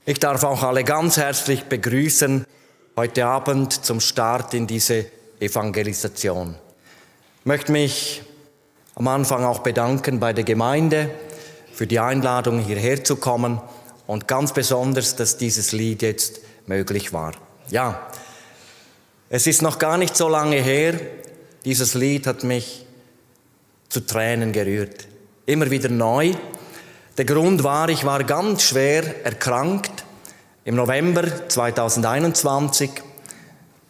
Ich darf auch alle ganz herzlich begrüßen heute Abend zum Start in diese Evangelisation. Ich möchte mich am Anfang auch bedanken bei der Gemeinde für die Einladung, hierher zu kommen und ganz besonders, dass dieses Lied jetzt möglich war. Ja, es ist noch gar nicht so lange her, dieses Lied hat mich zu Tränen gerührt. Immer wieder neu. Der Grund war, ich war ganz schwer erkrankt im November 2021.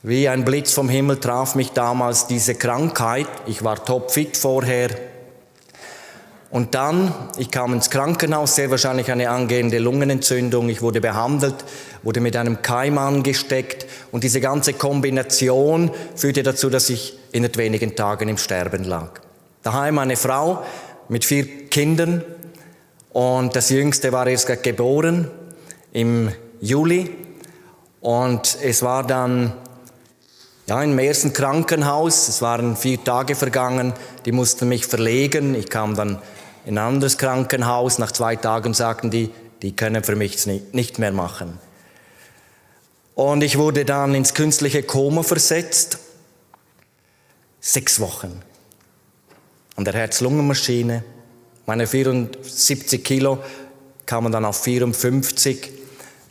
Wie ein Blitz vom Himmel traf mich damals diese Krankheit. Ich war topfit vorher. Und dann, ich kam ins Krankenhaus, sehr wahrscheinlich eine angehende Lungenentzündung. Ich wurde behandelt, wurde mit einem Keim angesteckt. Und diese ganze Kombination führte dazu, dass ich innerhalb wenigen Tagen im Sterben lag. Daheim eine Frau mit 4 Kindern. Und das Jüngste war erst gerade geboren im Juli. Und es war dann im ersten Krankenhaus. Es waren 4 Tage vergangen. Die mussten mich verlegen. Ich kam dann in ein anderes Krankenhaus. Nach 2 Tagen sagten die können für mich nicht mehr machen. Und ich wurde dann ins künstliche Koma versetzt. 6 Wochen. An der Herz-Lungen-Maschine. Meine 74 Kilo kamen dann auf 54.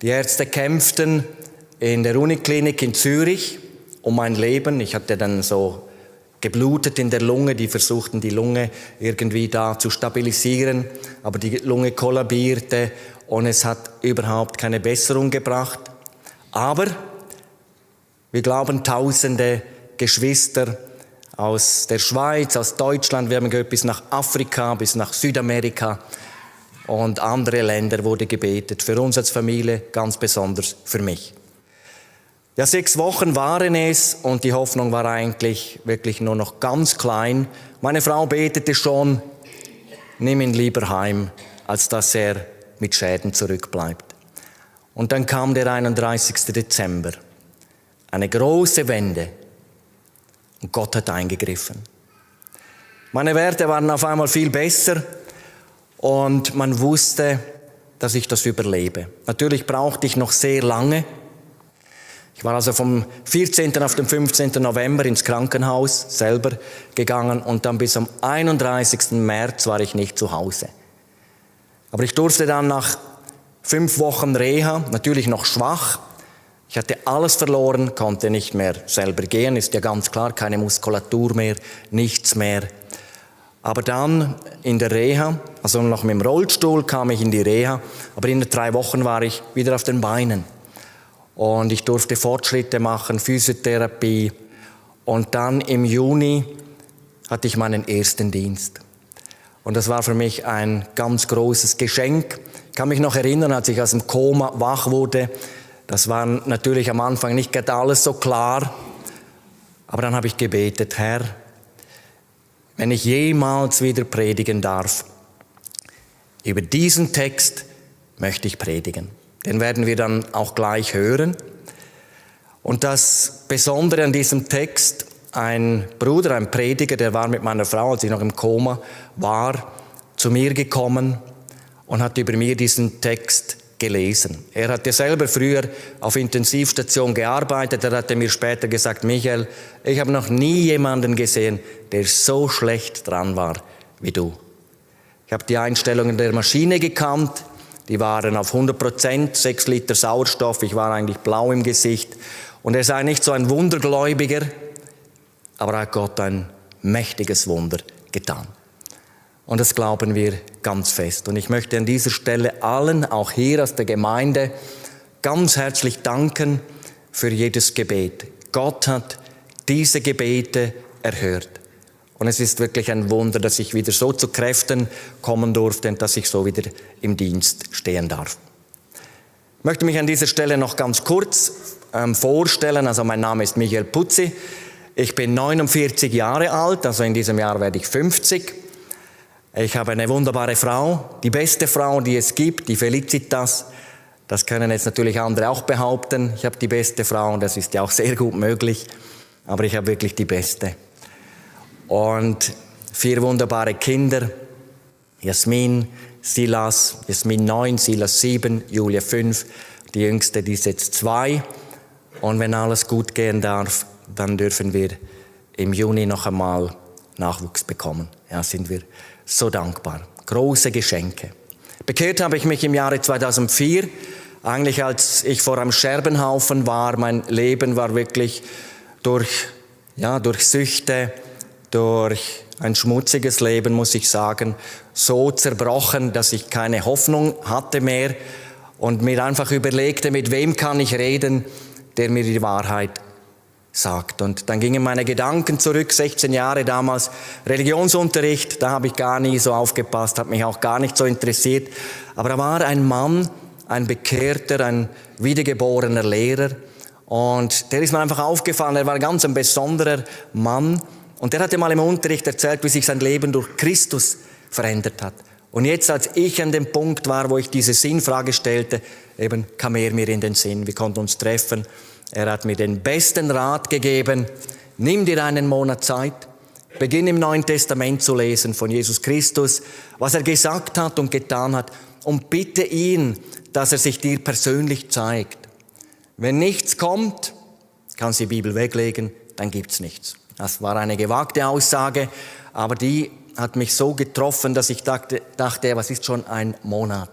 Die Ärzte kämpften in der Uniklinik in Zürich um mein Leben. Ich hatte dann so geblutet in der Lunge. Die versuchten, die Lunge irgendwie da zu stabilisieren. Aber die Lunge kollabierte und es hat überhaupt keine Besserung gebracht. Aber wir glauben, tausende Geschwister aus der Schweiz, aus Deutschland, wir haben gehört, bis nach Afrika, bis nach Südamerika und andere Länder wurde gebetet. Für uns als Familie, ganz besonders für mich. Ja, 6 Wochen waren es und die Hoffnung war eigentlich wirklich nur noch ganz klein. Meine Frau betete schon, nimm ihn lieber heim, als dass er mit Schäden zurückbleibt. Und dann kam der 31. Dezember. Eine große Wende. Und Gott hat eingegriffen. Meine Werte waren auf einmal viel besser und man wusste, dass ich das überlebe. Natürlich brauchte ich noch sehr lange. Ich war also vom 14. auf den 15. November ins Krankenhaus selber gegangen und dann bis am 31. März war ich nicht zu Hause. Aber ich durfte dann nach 5 Wochen Reha, natürlich noch schwach. Ich hatte alles verloren, konnte nicht mehr selber gehen, ist ja ganz klar, keine Muskulatur mehr, nichts mehr. Aber dann in der Reha, also noch mit dem Rollstuhl kam ich in die Reha, aber in 3 Wochen war ich wieder auf den Beinen. Und ich durfte Fortschritte machen, Physiotherapie. Und dann im Juni hatte ich meinen ersten Dienst. Und das war für mich ein ganz großes Geschenk. Ich kann mich noch erinnern, als ich aus dem Koma wach wurde, das war natürlich am Anfang nicht gerade alles so klar. Aber dann habe ich gebetet, Herr, wenn ich jemals wieder predigen darf, über diesen Text möchte ich predigen. Den werden wir dann auch gleich hören. Und das Besondere an diesem Text, ein Bruder, ein Prediger, der war mit meiner Frau, als ich noch im Koma war, zu mir gekommen und hat über mir diesen Text gelesen. Er hatte selber früher auf Intensivstation gearbeitet. Er hatte mir später gesagt, Michael, ich habe noch nie jemanden gesehen, der so schlecht dran war wie du. Ich habe die Einstellungen der Maschine gekannt. Die waren auf 100%, 6 Liter Sauerstoff. Ich war eigentlich blau im Gesicht. Und er sei nicht so ein Wundergläubiger, aber hat Gott ein mächtiges Wunder getan. Und das glauben wir ganz fest. Und ich möchte an dieser Stelle allen, auch hier aus der Gemeinde, ganz herzlich danken für jedes Gebet. Gott hat diese Gebete erhört. Und es ist wirklich ein Wunder, dass ich wieder so zu Kräften kommen durfte und dass ich so wieder im Dienst stehen darf. Ich möchte mich an dieser Stelle noch ganz kurz vorstellen. Also mein Name ist Michael Putzi. Ich bin 49 Jahre alt, also in diesem Jahr werde ich 50. Ich habe eine wunderbare Frau, die beste Frau, die es gibt, die Felicitas. Das können jetzt natürlich andere auch behaupten. Ich habe die beste Frau und das ist ja auch sehr gut möglich. Aber ich habe wirklich die beste. Und 4 wunderbare Kinder. Jasmin, Silas, Jasmin 9, Silas 7, Julia 5, die Jüngste, die ist jetzt 2. Und wenn alles gut gehen darf, dann dürfen wir im Juni noch einmal Nachwuchs bekommen. Ja, sind wir so dankbar. Große Geschenke. Bekehrt habe ich mich im Jahre 2004. Eigentlich als ich vor einem Scherbenhaufen war. Mein Leben war wirklich durch Süchte, durch ein schmutziges Leben, muss ich sagen, so zerbrochen, dass ich keine Hoffnung hatte mehr und mir einfach überlegte, mit wem kann ich reden, der mir die Wahrheit sagt. Und dann gingen meine Gedanken zurück, 16 Jahre damals, Religionsunterricht, da habe ich gar nie so aufgepasst, hat mich auch gar nicht so interessiert. Aber da war ein Mann, ein Bekehrter, ein wiedergeborener Lehrer und der ist mir einfach aufgefallen, er war ganz ein besonderer Mann und der hatte mal im Unterricht erzählt, wie sich sein Leben durch Christus verändert hat. Und jetzt, als ich an dem Punkt war, wo ich diese Sinnfrage stellte, eben kam er mir in den Sinn, wir konnten uns treffen. Er hat mir den besten Rat gegeben, nimm dir einen Monat Zeit, beginn im Neuen Testament zu lesen von Jesus Christus, was er gesagt hat und getan hat und bitte ihn, dass er sich dir persönlich zeigt. Wenn nichts kommt, kannst du die Bibel weglegen, dann gibt's nichts. Das war eine gewagte Aussage, aber die hat mich so getroffen, dass ich dachte, was ist schon ein Monat?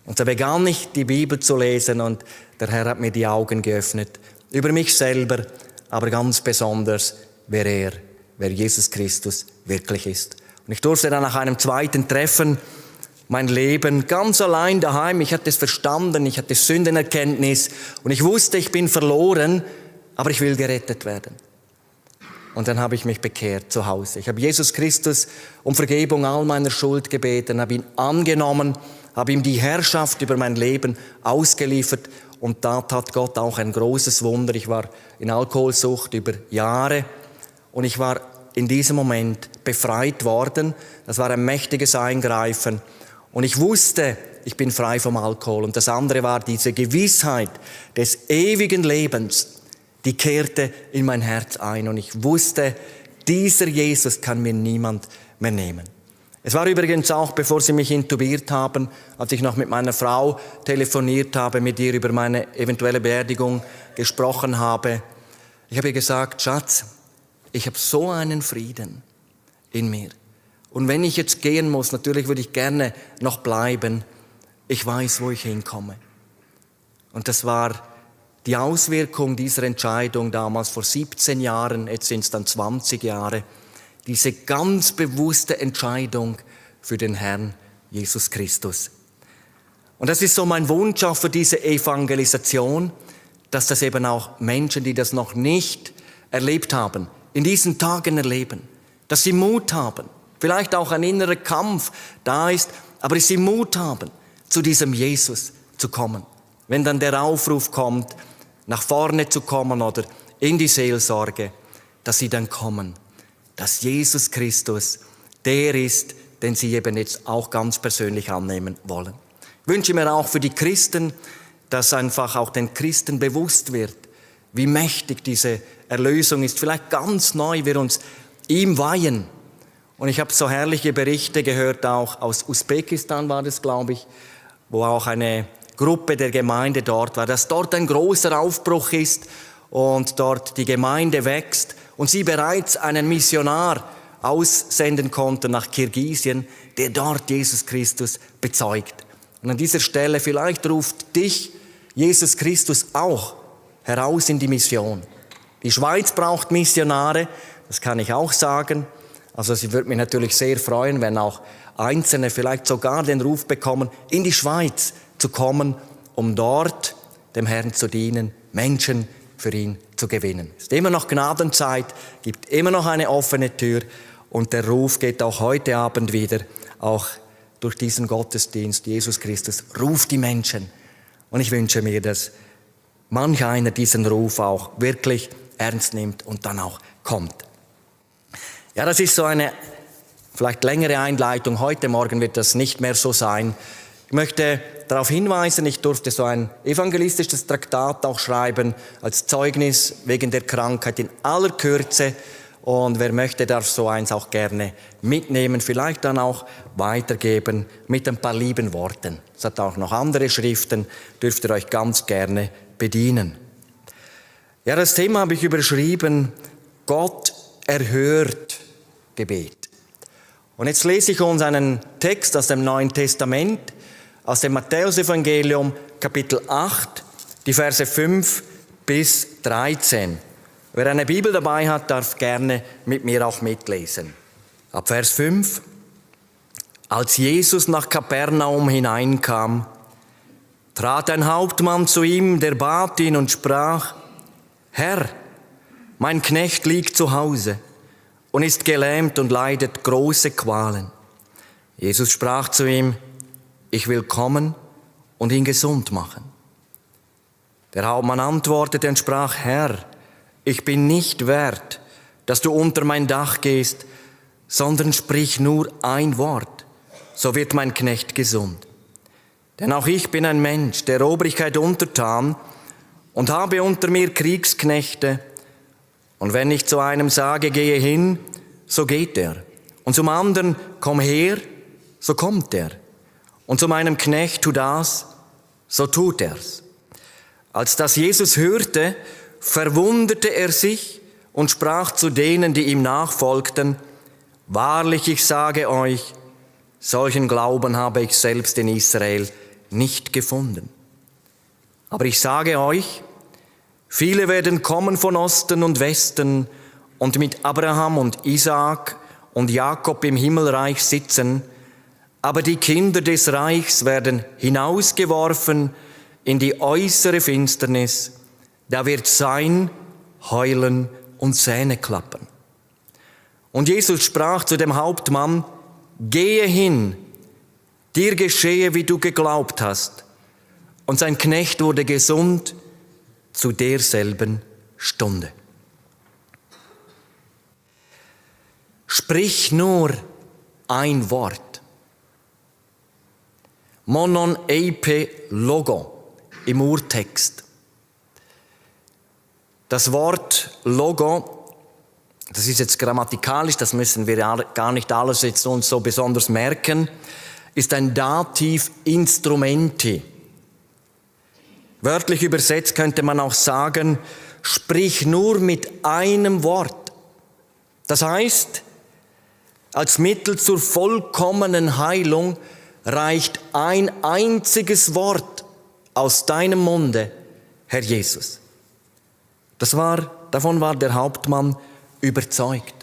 Und da begann ich, die Bibel zu lesen und der Herr hat mir die Augen geöffnet über mich selber, aber ganz besonders, wer Jesus Christus wirklich ist. Und ich durfte dann nach einem zweiten Treffen mein Leben ganz allein daheim, ich hatte es verstanden, ich hatte Sündenerkenntnis und ich wusste, ich bin verloren, aber ich will gerettet werden. Und dann habe ich mich bekehrt zu Hause. Ich habe Jesus Christus um Vergebung all meiner Schuld gebeten, habe ihn angenommen, habe ihm die Herrschaft über mein Leben ausgeliefert und da tat Gott auch ein großes Wunder. Ich war in Alkoholsucht über Jahre und ich war in diesem Moment befreit worden. Das war ein mächtiges Eingreifen und ich wusste, ich bin frei vom Alkohol. Und das andere war diese Gewissheit des ewigen Lebens, die kehrte in mein Herz ein und ich wusste, dieser Jesus kann mir niemand mehr nehmen. Es war übrigens auch, bevor sie mich intubiert haben, als ich noch mit meiner Frau telefoniert habe, mit ihr über meine eventuelle Beerdigung gesprochen habe. Ich habe ihr gesagt, Schatz, ich habe so einen Frieden in mir. Und wenn ich jetzt gehen muss, natürlich würde ich gerne noch bleiben. Ich weiß, wo ich hinkomme. Und das war die Auswirkung dieser Entscheidung damals vor 17 Jahren, jetzt sind es dann 20 Jahre, diese ganz bewusste Entscheidung für den Herrn Jesus Christus. Und das ist so mein Wunsch auch für diese Evangelisation, dass das eben auch Menschen, die das noch nicht erlebt haben, in diesen Tagen erleben, dass sie Mut haben, vielleicht auch ein innerer Kampf da ist, aber dass sie Mut haben, zu diesem Jesus zu kommen. Wenn dann der Aufruf kommt, nach vorne zu kommen oder in die Seelsorge, dass sie dann kommen, dass Jesus Christus der ist, den sie eben jetzt auch ganz persönlich annehmen wollen. Ich wünsche mir auch für die Christen, dass einfach auch den Christen bewusst wird, wie mächtig diese Erlösung ist. Vielleicht ganz neu wir uns ihm weihen. Und ich habe so herrliche Berichte gehört, auch aus Usbekistan war das, glaube ich, wo auch eine Gruppe der Gemeinde dort war, dass dort ein großer Aufbruch ist und dort die Gemeinde wächst und sie bereits einen Missionar aussenden konnten nach Kirgisien, der dort Jesus Christus bezeugt. Und an dieser Stelle vielleicht ruft dich Jesus Christus auch heraus in die Mission. Die Schweiz braucht Missionare, das kann ich auch sagen. Also sie würde mich natürlich sehr freuen, wenn auch Einzelne vielleicht sogar den Ruf bekommen, in die Schweiz zu kommen, um dort dem Herrn zu dienen, Menschen für ihn zu gewinnen. Es ist immer noch Gnadenzeit, gibt immer noch eine offene Tür und der Ruf geht auch heute Abend wieder, auch durch diesen Gottesdienst. Jesus Christus ruft die Menschen und ich wünsche mir, dass manch einer diesen Ruf auch wirklich ernst nimmt und dann auch kommt. Ja, das ist so eine vielleicht längere Einleitung. Heute Morgen wird das nicht mehr so sein. Ich möchte darauf hinweisen, ich durfte so ein evangelistisches Traktat auch schreiben als Zeugnis wegen der Krankheit in aller Kürze. Und wer möchte, darf so eins auch gerne mitnehmen, vielleicht dann auch weitergeben mit ein paar lieben Worten. Es hat auch noch andere Schriften, dürft ihr euch ganz gerne bedienen. Ja, das Thema habe ich überschrieben, Gott erhört Gebet. Und jetzt lese ich uns einen Text aus dem Neuen Testament, aus dem Matthäusevangelium, Kapitel 8, die Verse 5 bis 13. Wer eine Bibel dabei hat, darf gerne mit mir auch mitlesen. Ab Vers 5. Als Jesus nach Kapernaum hineinkam, trat ein Hauptmann zu ihm, der bat ihn und sprach, Herr, mein Knecht liegt zu Hause und ist gelähmt und leidet große Qualen. Jesus sprach zu ihm, ich will kommen und ihn gesund machen. Der Hauptmann antwortete und sprach, Herr, ich bin nicht wert, dass du unter mein Dach gehst, sondern sprich nur ein Wort, so wird mein Knecht gesund. Denn auch ich bin ein Mensch, der Obrigkeit untertan und habe unter mir Kriegsknechte. Und wenn ich zu einem sage, gehe hin, so geht er. Und zum anderen, komm her, so kommt er. Und zu meinem Knecht, tu das, so tut er's. Als das Jesus hörte, verwunderte er sich und sprach zu denen, die ihm nachfolgten, wahrlich, ich sage euch, solchen Glauben habe ich selbst in Israel nicht gefunden. Aber ich sage euch, viele werden kommen von Osten und Westen und mit Abraham und Isaak und Jakob im Himmelreich sitzen, aber die Kinder des Reichs werden hinausgeworfen in die äußere Finsternis, da wird sein Heulen und Zähneklappern. Und Jesus sprach zu dem Hauptmann, gehe hin, dir geschehe, wie du geglaubt hast. Und sein Knecht wurde gesund zu derselben Stunde. Sprich nur ein Wort. Monon eipe logo im Urtext. Das Wort Logo, das ist jetzt grammatikalisch, das müssen wir gar nicht alles jetzt uns so besonders merken, ist ein Dativ Instrumenti. Wörtlich übersetzt könnte man auch sagen, sprich nur mit einem Wort. Das heißt, als Mittel zur vollkommenen Heilung reicht ein einziges Wort aus deinem Munde, Herr Jesus. Davon war der Hauptmann überzeugt.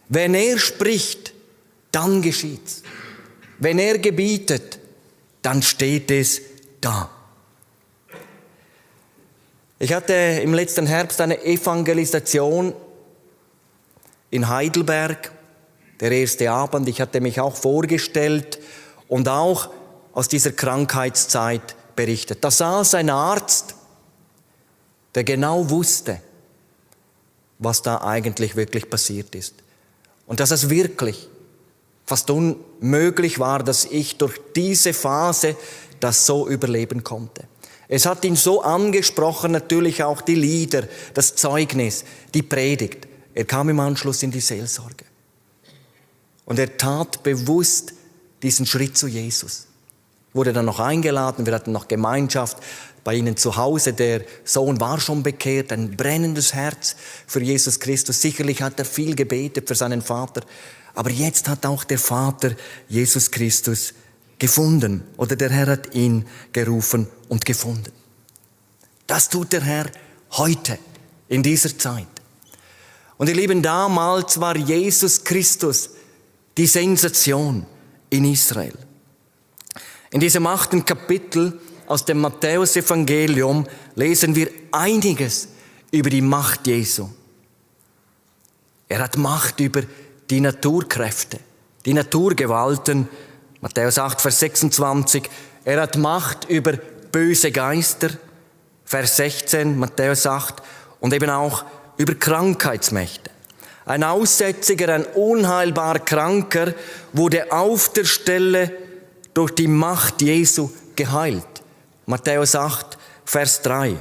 Wenn er spricht, dann geschieht's. Wenn er gebietet, dann steht es da. Ich hatte im letzten Herbst eine Evangelisation in Heidelberg, der erste Abend. Ich hatte mich auch vorgestellt und auch aus dieser Krankheitszeit berichtet. Da saß ein Arzt, der genau wusste, was da eigentlich wirklich passiert ist. Und dass es wirklich fast unmöglich war, dass ich durch diese Phase das so überleben konnte. Es hat ihn so angesprochen, natürlich auch die Lieder, das Zeugnis, die Predigt. Er kam im Anschluss in die Seelsorge. Und er tat bewusst diesen Schritt zu Jesus. Wurde dann noch eingeladen, wir hatten noch Gemeinschaft bei ihnen zu Hause. Der Sohn war schon bekehrt, ein brennendes Herz für Jesus Christus. Sicherlich hat er viel gebetet für seinen Vater, aber jetzt hat auch der Vater Jesus Christus gefunden oder der Herr hat ihn gerufen und gefunden. Das tut der Herr heute, in dieser Zeit. Und ihr Lieben, damals war Jesus Christus die Sensation in Israel. In diesem 8. Kapitel aus dem Matthäusevangelium lesen wir einiges über die Macht Jesu. Er hat Macht über die Naturkräfte, die Naturgewalten. Matthäus 8, Vers 26. Er hat Macht über böse Geister. Vers 16, Matthäus 8. Und eben auch über Krankheitsmächte. Ein Aussätziger, ein unheilbar Kranker wurde auf der Stelle durch die Macht Jesu geheilt. Matthäus 8, Vers 3.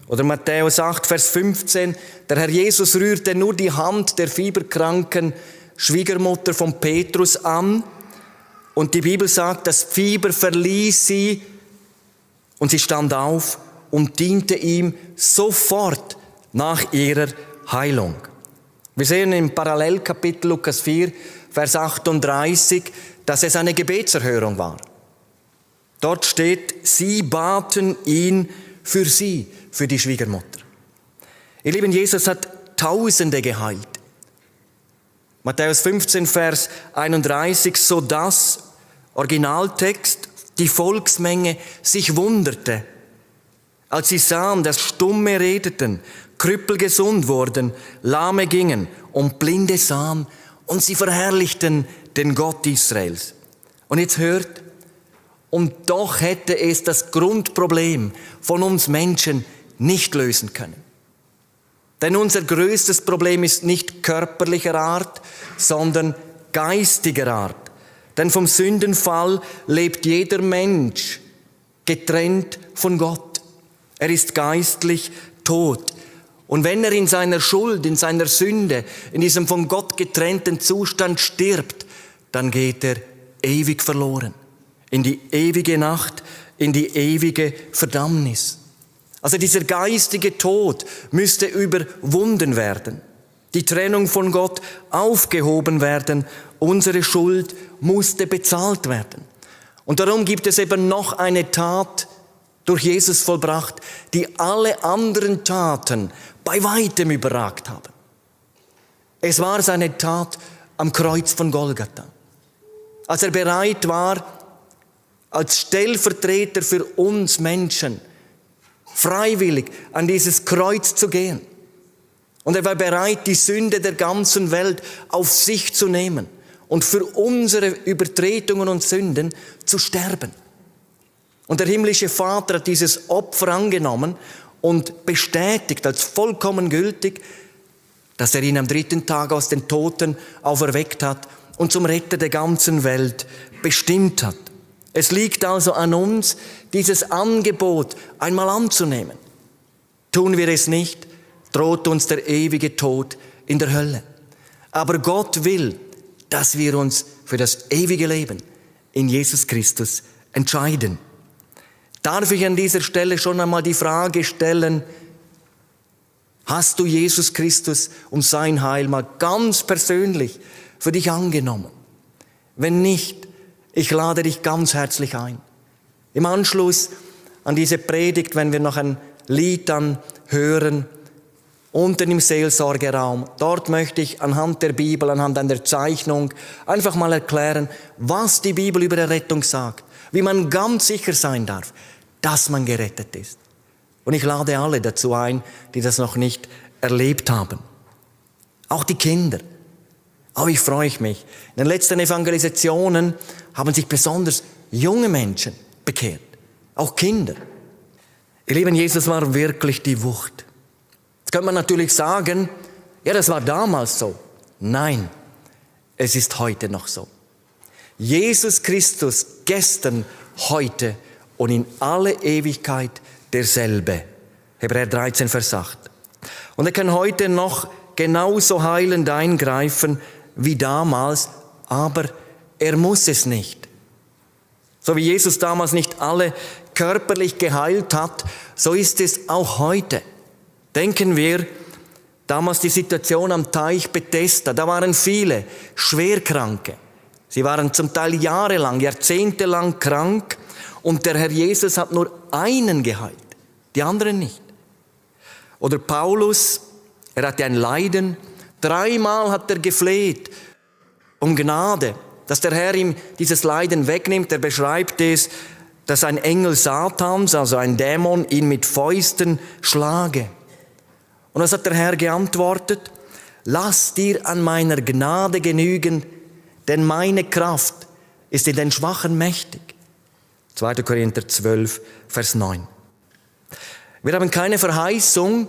Oder Matthäus 8, Vers 15, der Herr Jesus rührte nur die Hand der fieberkranken Schwiegermutter von Petrus an und die Bibel sagt, das Fieber verließ sie und sie stand auf und diente ihm sofort nach ihrer Heilung. Wir sehen im Parallelkapitel Lukas 4, Vers 38, dass es eine Gebetserhörung war. Dort steht, sie baten ihn für sie, für die Schwiegermutter. Ihr Lieben, Jesus hat Tausende geheilt. Matthäus 15, Vers 31, sodass, Originaltext, die Volksmenge sich wunderte, als sie sahen, dass Stumme redeten, Krüppel gesund wurden, Lahme gingen und Blinde sahen und sie verherrlichten den Gott Israels. Und jetzt hört, und doch hätte es das Grundproblem von uns Menschen nicht lösen können. Denn unser größtes Problem ist nicht körperlicher Art, sondern geistiger Art. Denn vom Sündenfall lebt jeder Mensch getrennt von Gott. Er ist geistlich tot. Und wenn er in seiner Schuld, in seiner Sünde, in diesem von Gott getrennten Zustand stirbt, dann geht er ewig verloren. In die ewige Nacht, in die ewige Verdammnis. Also dieser geistige Tod müsste überwunden werden. Die Trennung von Gott aufgehoben werden. Unsere Schuld musste bezahlt werden. Und darum gibt es eben noch eine Tat durch Jesus vollbracht, die alle anderen Taten bei weitem überragt haben. Es war seine Tat am Kreuz von Golgatha. Als er bereit war, als Stellvertreter für uns Menschen freiwillig an dieses Kreuz zu gehen. Und er war bereit, die Sünde der ganzen Welt auf sich zu nehmen und für unsere Übertretungen und Sünden zu sterben. Und der himmlische Vater hat dieses Opfer angenommen und bestätigt als vollkommen gültig, dass er ihn am 3. Tag aus den Toten auferweckt hat und zum Retter der ganzen Welt bestimmt hat. Es liegt also an uns, dieses Angebot einmal anzunehmen. Tun wir es nicht, droht uns der ewige Tod in der Hölle. Aber Gott will, dass wir uns für das ewige Leben in Jesus Christus entscheiden. Darf ich an dieser Stelle schon einmal die Frage stellen, hast du Jesus Christus und sein Heil mal ganz persönlich für dich angenommen? Wenn nicht, ich lade dich ganz herzlich ein. Im Anschluss an diese Predigt, wenn wir noch ein Lied dann hören, unten im Seelsorgeraum, dort möchte ich anhand der Bibel, anhand einer Zeichnung einfach mal erklären, was die Bibel über die Rettung sagt, wie man ganz sicher sein darf, dass man gerettet ist. Und ich lade alle dazu ein, die das noch nicht erlebt haben. Auch die Kinder. Aber ich freue mich. In den letzten Evangelisationen haben sich besonders junge Menschen bekehrt. Auch Kinder. Ihr Lieben, Jesus war wirklich die Wucht. Jetzt könnte man natürlich sagen, ja, das war damals so. Nein, es ist heute noch so. Jesus Christus gestern, heute und in alle Ewigkeit derselbe. Hebräer 13, Vers 8. Und er kann heute noch genauso heilend eingreifen wie damals, aber er muss es nicht. So wie Jesus damals nicht alle körperlich geheilt hat, so ist es auch heute. Denken wir, damals die Situation am Teich Bethesda, da waren viele Schwerkranke. Sie waren zum Teil jahrelang, jahrzehntelang krank und der Herr Jesus hat nur einen geheilt, die anderen nicht. Oder Paulus, er hatte ein Leiden, 3-mal hat er gefleht um Gnade, dass der Herr ihm dieses Leiden wegnimmt. Er beschreibt es, dass ein Engel Satans, also ein Dämon, ihn mit Fäusten schlage. Und was hat der Herr geantwortet? Lass dir an meiner Gnade genügen, denn meine Kraft ist in den Schwachen mächtig. 2. Korinther 12, Vers 9. Wir haben keine Verheißung,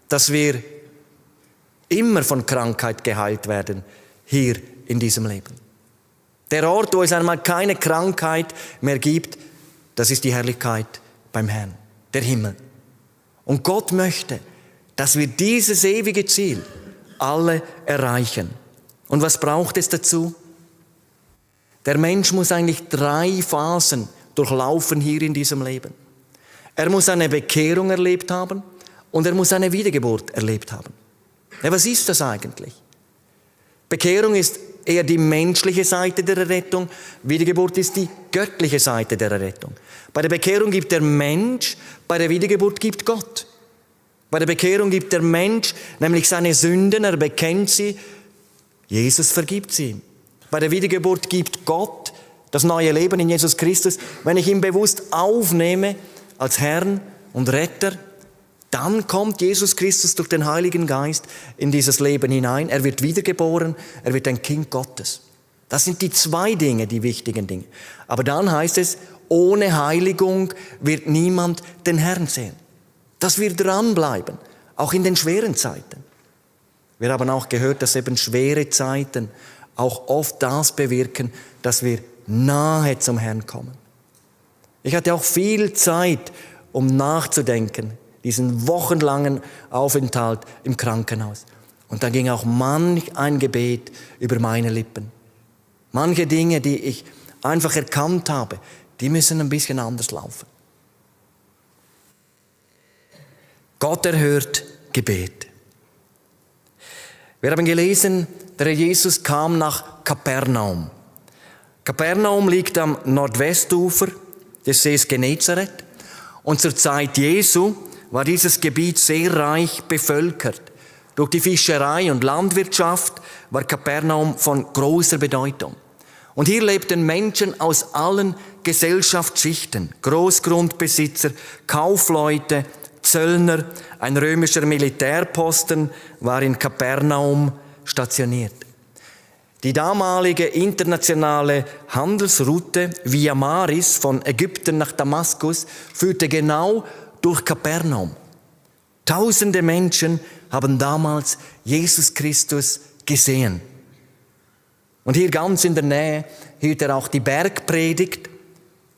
dass wir immer von Krankheit geheilt werden, hier in diesem Leben. Der Ort, wo es einmal keine Krankheit mehr gibt, das ist die Herrlichkeit beim Herrn, der Himmel. Und Gott möchte, dass wir dieses ewige Ziel alle erreichen. Und was braucht es dazu? Der Mensch muss eigentlich 3 Phasen durchlaufen hier in diesem Leben. Er muss eine Bekehrung erlebt haben und er muss eine Wiedergeburt erlebt haben. Ja, was ist das eigentlich? Bekehrung ist eher die menschliche Seite der Errettung, Wiedergeburt ist die göttliche Seite der Errettung. Bei der Bekehrung gibt der Mensch, bei der Wiedergeburt gibt Gott. Bei der Bekehrung gibt der Mensch nämlich seine Sünden, er bekennt sie, Jesus vergibt sie ihm. Bei der Wiedergeburt gibt Gott das neue Leben in Jesus Christus. Wenn ich ihn bewusst aufnehme als Herrn und Retter, dann kommt Jesus Christus durch den Heiligen Geist in dieses Leben hinein. Er wird wiedergeboren, er wird ein Kind Gottes. Das sind die 2 Dinge, die wichtigen Dinge. Aber dann heißt es, ohne Heiligung wird niemand den Herrn sehen. Dass wir dranbleiben, auch in den schweren Zeiten. Wir haben auch gehört, dass eben schwere Zeiten auch oft das bewirken, dass wir nahe zum Herrn kommen. Ich hatte auch viel Zeit, um nachzudenken, diesen wochenlangen Aufenthalt im Krankenhaus. Und da ging auch manch ein Gebet über meine Lippen. Manche Dinge, die ich einfach erkannt habe, die müssen ein bisschen anders laufen. Gott erhört Gebet. Wir haben gelesen, der Herr Jesus kam nach Kapernaum. Kapernaum liegt am Nordwestufer des Sees Genezareth. Und zur Zeit Jesu war dieses Gebiet sehr reich bevölkert. Durch die Fischerei und Landwirtschaft war Kapernaum von großer Bedeutung. Und hier lebten Menschen aus allen Gesellschaftsschichten, Großgrundbesitzer, Kaufleute, Zöllner, ein römischer Militärposten war in Kapernaum stationiert. Die damalige internationale Handelsroute Via Maris von Ägypten nach Damaskus führte genau durch Kapernaum. Tausende Menschen haben damals Jesus Christus gesehen. Und hier ganz in der Nähe hielt er auch die Bergpredigt,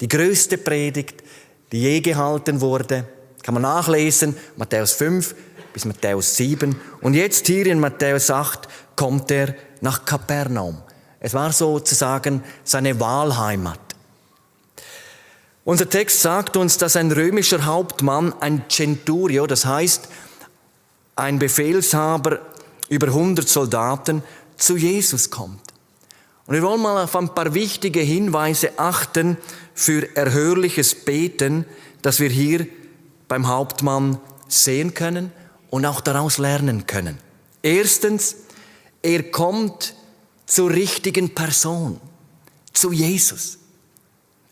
die größte Predigt, die je gehalten wurde. Kann man nachlesen, Matthäus 5 bis Matthäus 7. Und jetzt hier in Matthäus 8 kommt er nach Kapernaum. Es war sozusagen seine Wahlheimat. Unser Text sagt uns, dass ein römischer Hauptmann, ein Centurio, das heißt ein Befehlshaber über 100 Soldaten, zu Jesus kommt. Und wir wollen mal auf ein paar wichtige Hinweise achten für erhörliches Beten, das wir hier beim Hauptmann sehen können und auch daraus lernen können. Erstens, er kommt zur richtigen Person, zu Jesus.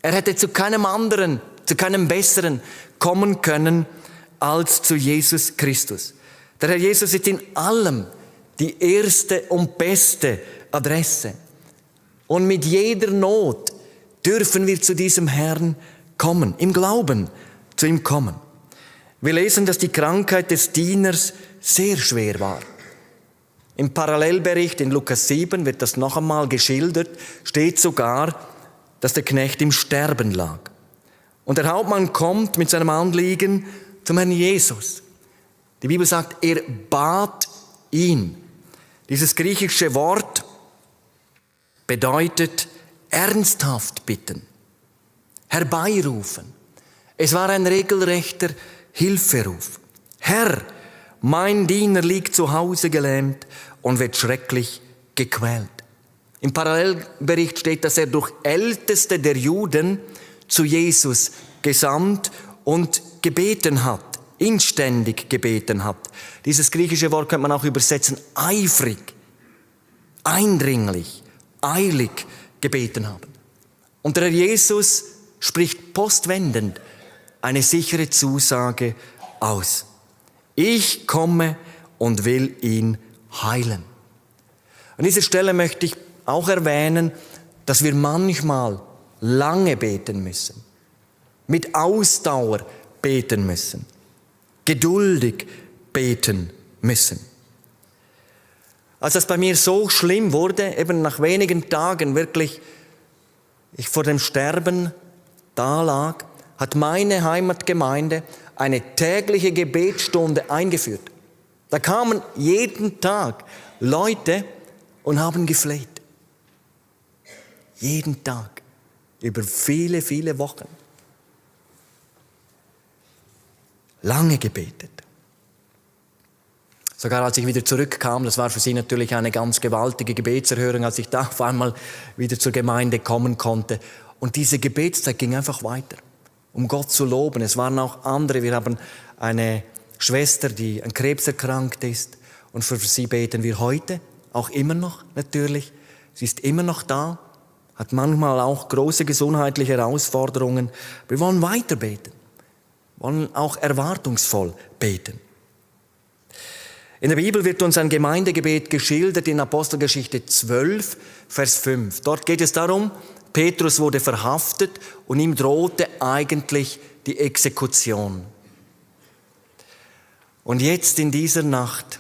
Er hätte zu keinem anderen, zu keinem Besseren kommen können als zu Jesus Christus. Der Herr Jesus ist in allem die erste und beste Adresse. Und mit jeder Not dürfen wir zu diesem Herrn kommen, im Glauben zu ihm kommen. Wir lesen, dass die Krankheit des Dieners sehr schwer war. Im Parallelbericht in Lukas 7 wird das noch einmal geschildert, steht sogar, dass der Knecht im Sterben lag. Und der Hauptmann kommt mit seinem Anliegen zum Herrn Jesus. Die Bibel sagt, er bat ihn. Dieses griechische Wort bedeutet ernsthaft bitten, herbeirufen. Es war ein regelrechter Hilferuf. Herr, mein Diener liegt zu Hause gelähmt und wird schrecklich gequält. Im Parallelbericht steht, dass er durch Älteste der Juden zu Jesus gesandt und gebeten hat, inständig gebeten hat. Dieses griechische Wort könnte man auch übersetzen, eifrig, eindringlich, eilig gebeten haben. Und der Herr Jesus spricht postwendend eine sichere Zusage aus. Ich komme und will ihn heilen. An dieser Stelle möchte ich auch erwähnen, dass wir manchmal lange beten müssen, mit Ausdauer beten müssen, geduldig beten müssen. Als das bei mir so schlimm wurde, eben nach wenigen Tagen wirklich, ich vor dem Sterben da lag, hat meine Heimatgemeinde eine tägliche Gebetsstunde eingeführt. Da kamen jeden Tag Leute und haben gefleht. Jeden Tag. Über viele, viele Wochen. Lange gebetet. Sogar als ich wieder zurückkam, das war für sie natürlich eine ganz gewaltige Gebetserhörung, als ich da auf einmal wieder zur Gemeinde kommen konnte. Und diese Gebetszeit ging einfach weiter, um Gott zu loben. Es waren auch andere. Wir haben eine Schwester, die an Krebs erkrankt ist. Und für sie beten wir heute, auch immer noch natürlich. Sie ist immer noch da, hat manchmal auch große gesundheitliche Herausforderungen. Wir wollen weiter beten, wollen auch erwartungsvoll beten. In der Bibel wird uns ein Gemeindegebet geschildert in Apostelgeschichte 12, Vers 5. Dort geht es darum, Petrus wurde verhaftet und ihm drohte eigentlich die Exekution. Und jetzt in dieser Nacht,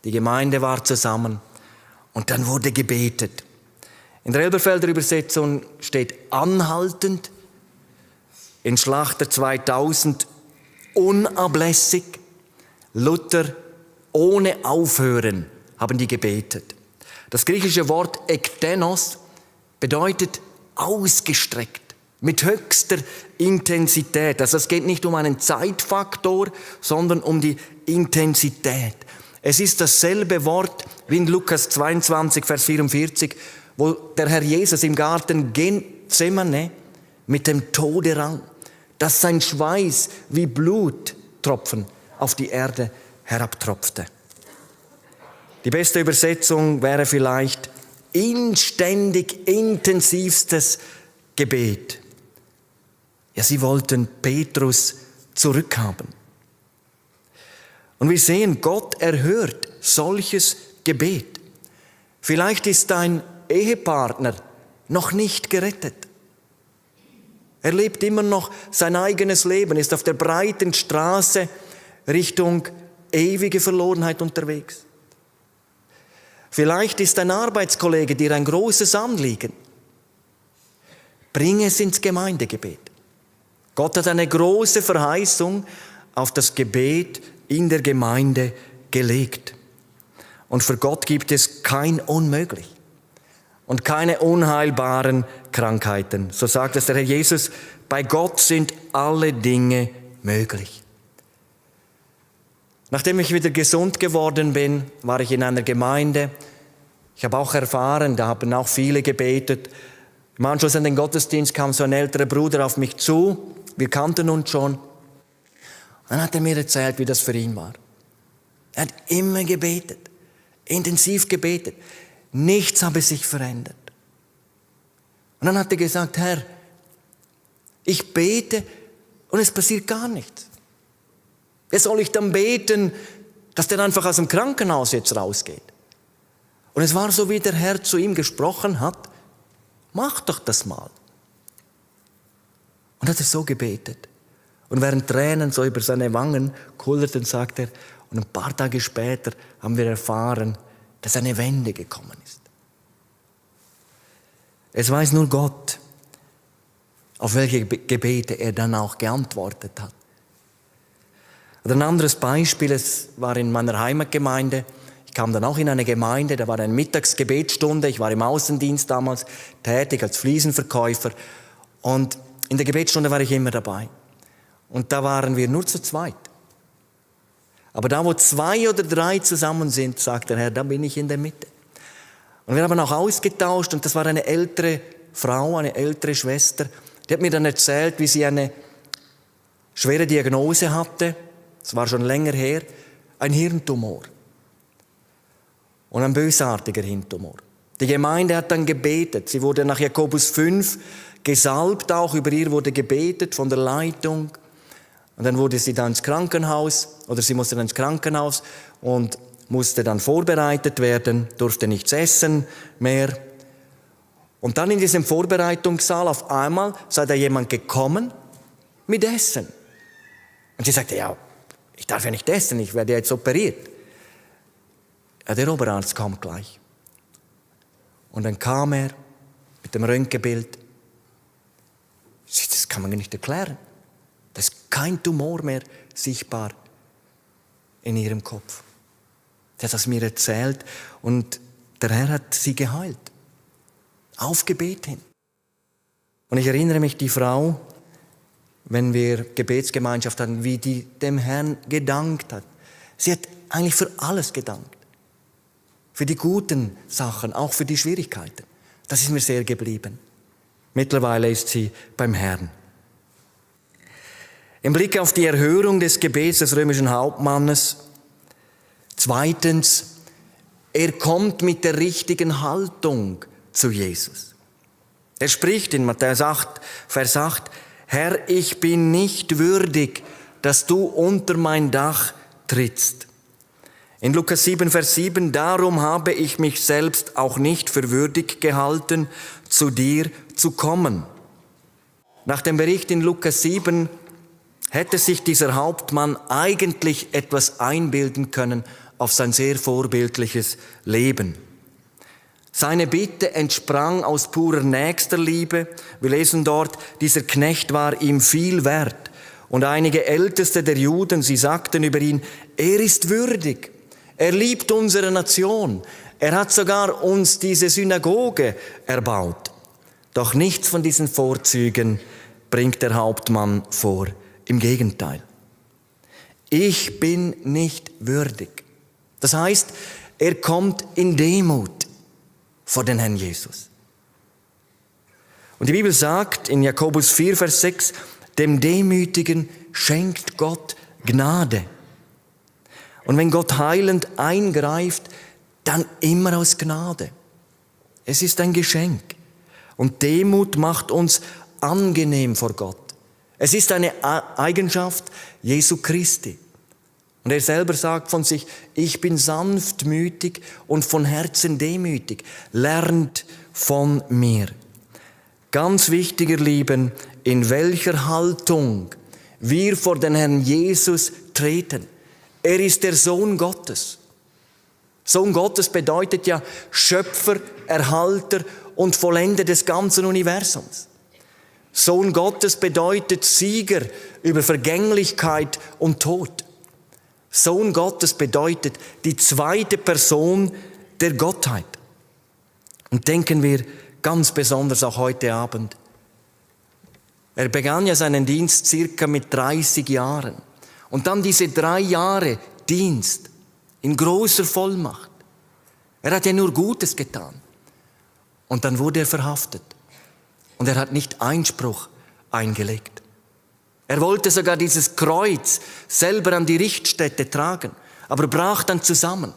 die Gemeinde war zusammen und dann wurde gebetet. In der Elberfelder Übersetzung steht anhaltend, in Schlachter 2000 unablässig, Luther ohne Aufhören haben die gebetet. Das griechische Wort ektenos bedeutet ausgestreckt, mit höchster Intensität. Also es geht nicht um einen Zeitfaktor, sondern um die Intensität. Es ist dasselbe Wort wie in Lukas 22, Vers 44, wo der Herr Jesus im Garten Gethsemane mit dem Tode rang, dass sein Schweiß wie Bluttropfen auf die Erde herabtropfte. Die beste Übersetzung wäre vielleicht inständig intensivstes Gebet. Ja, sie wollten Petrus zurückhaben. Und wir sehen, Gott erhört solches Gebet. Vielleicht ist dein Ehepartner noch nicht gerettet. Er lebt immer noch sein eigenes Leben, ist auf der breiten Straße Richtung ewige Verlorenheit unterwegs. Vielleicht ist ein Arbeitskollege dir ein großes Anliegen. Bring es ins Gemeindegebet. Gott hat eine große Verheißung auf das Gebet in der Gemeinde gelegt. Und für Gott gibt es kein Unmöglich und keine unheilbaren Krankheiten. So sagt es der Herr Jesus, bei Gott sind alle Dinge möglich. Nachdem ich wieder gesund geworden bin, war ich in einer Gemeinde. Ich habe auch erfahren, da haben auch viele gebetet. Im Anschluss an den Gottesdienst kam so ein älterer Bruder auf mich zu. Wir kannten uns schon. Dann hat er mir erzählt, wie das für ihn war. Er hat immer gebetet, intensiv gebetet. Nichts habe sich verändert. Und dann hat er gesagt, Herr, ich bete und es passiert gar nichts. Wie soll ich dann beten, dass der einfach aus dem Krankenhaus jetzt rausgeht? Und es war so, wie der Herr zu ihm gesprochen hat, mach doch das mal. Und hat er so gebetet. Und während Tränen so über seine Wangen kullerten, sagt er, und ein paar Tage später haben wir erfahren, dass eine Wende gekommen ist. Es weiß nur Gott, auf welche Gebete er dann auch geantwortet hat. Oder ein anderes Beispiel, es war in meiner Heimatgemeinde. Ich kam dann auch in eine Gemeinde, da war eine Mittagsgebetsstunde. Ich war im Außendienst damals tätig als Fliesenverkäufer. Und in der Gebetsstunde war ich immer dabei. Und da waren wir nur zu zweit. Aber da, wo 2 oder 3 zusammen sind, sagt der Herr, da bin ich in der Mitte. Und wir haben auch ausgetauscht und das war eine ältere Frau, eine ältere Schwester. Die hat mir dann erzählt, wie sie eine schwere Diagnose hatte. Es war schon länger her, ein Hirntumor. Und ein bösartiger Hirntumor. Die Gemeinde hat dann gebetet. Sie wurde nach Jakobus 5 gesalbt, auch über ihr wurde gebetet von der Leitung. Und dann wurde sie dann ins Krankenhaus, oder sie musste dann ins Krankenhaus und musste dann vorbereitet werden, durfte nichts essen mehr. Und dann in diesem Vorbereitungssaal auf einmal sei da jemand gekommen mit Essen. Und sie sagte, ja, ich darf ja nicht essen, ich werde jetzt operiert. Ja, der Oberarzt kommt gleich. Und dann kam er mit dem Röntgenbild. Das kann man nicht erklären. Da ist kein Tumor mehr sichtbar in ihrem Kopf. Sie hat das mir erzählt und der Herr hat sie geheilt. Auf Gebet hin. Und ich erinnere mich, die Frau, wenn wir Gebetsgemeinschaft hatten, wie die dem Herrn gedankt hat. Sie hat eigentlich für alles gedankt. Für die guten Sachen, auch für die Schwierigkeiten. Das ist mir sehr geblieben. Mittlerweile ist sie beim Herrn. Im Blick auf die Erhörung des Gebets des römischen Hauptmannes. Zweitens, er kommt mit der richtigen Haltung zu Jesus. Er spricht in Matthäus 8, Vers 8, Herr, ich bin nicht würdig, dass du unter mein Dach trittst. In Lukas 7, Vers 7, darum habe ich mich selbst auch nicht für würdig gehalten, zu dir zu kommen. Nach dem Bericht in Lukas 7 hätte sich dieser Hauptmann eigentlich etwas einbilden können auf sein sehr vorbildliches Leben. Seine Bitte entsprang aus purer Nächsterliebe. Wir lesen dort, dieser Knecht war ihm viel wert. Und einige Älteste der Juden, sie sagten über ihn, er ist würdig, er liebt unsere Nation, er hat sogar uns diese Synagoge erbaut. Doch nichts von diesen Vorzügen bringt der Hauptmann vor. Im Gegenteil. Ich bin nicht würdig. Das heißt, er kommt in Demut vor den Herrn Jesus. Und die Bibel sagt in Jakobus 4, Vers 6, dem Demütigen schenkt Gott Gnade. Und wenn Gott heilend eingreift, dann immer aus Gnade. Es ist ein Geschenk. Und Demut macht uns angenehm vor Gott. Es ist eine Eigenschaft Jesu Christi. Und er selber sagt von sich, ich bin sanftmütig und von Herzen demütig. Lernt von mir. Ganz wichtig, ihr Lieben, in welcher Haltung wir vor den Herrn Jesus treten. Er ist der Sohn Gottes. Sohn Gottes bedeutet ja Schöpfer, Erhalter und Vollender des ganzen Universums. Sohn Gottes bedeutet Sieger über Vergänglichkeit und Tod. Sohn Gottes bedeutet die zweite Person der Gottheit. Und denken wir ganz besonders auch heute Abend. Er begann ja seinen Dienst circa mit 30 Jahren. Und dann diese 3 Jahre Dienst in großer Vollmacht. Er hat ja nur Gutes getan. Und dann wurde er verhaftet. Und er hat nicht Einspruch eingelegt. Er wollte sogar dieses Kreuz selber an die Richtstätte tragen, aber brach dann zusammen.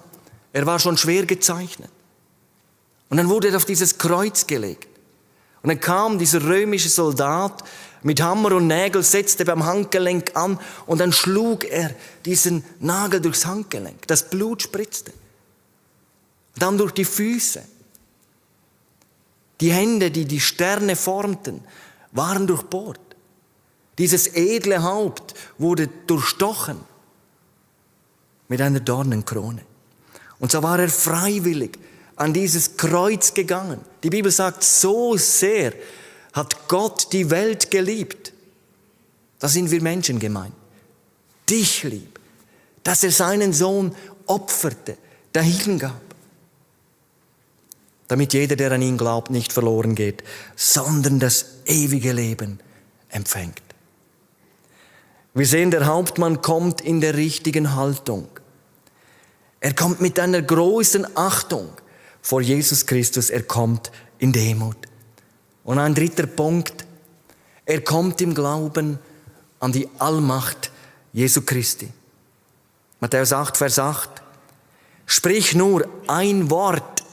Er war schon schwer gezeichnet. Und dann wurde er auf dieses Kreuz gelegt. Und dann kam dieser römische Soldat mit Hammer und Nägel, setzte beim Handgelenk an und dann schlug er diesen Nagel durchs Handgelenk. Das Blut spritzte. Dann durch die Füße. Die Hände, die die Sterne formten, waren durchbohrt. Dieses edle Haupt wurde durchstochen mit einer Dornenkrone. Und so war er freiwillig an dieses Kreuz gegangen. Die Bibel sagt, so sehr hat Gott die Welt geliebt. Da sind wir Menschen gemeint. Dich lieb, dass er seinen Sohn opferte, dahingab. Damit jeder, der an ihn glaubt, nicht verloren geht, sondern das ewige Leben empfängt. Wir sehen, der Hauptmann kommt in der richtigen Haltung. Er kommt mit einer großen Achtung vor Jesus Christus. Er kommt in Demut. Und ein dritter Punkt, er kommt im Glauben an die Allmacht Jesu Christi. Matthäus 8, Vers 8. Sprich nur ein Wort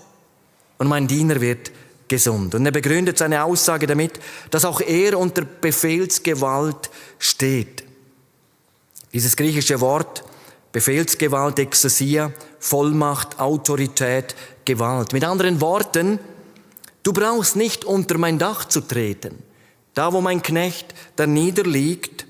und mein Diener wird gesund. Und er begründet seine Aussage damit, dass auch er unter Befehlsgewalt steht. Dieses griechische Wort, Befehlsgewalt, Exousia, Vollmacht, Autorität, Gewalt. Mit anderen Worten, du brauchst nicht unter mein Dach zu treten. Da, wo mein Knecht da niederliegt.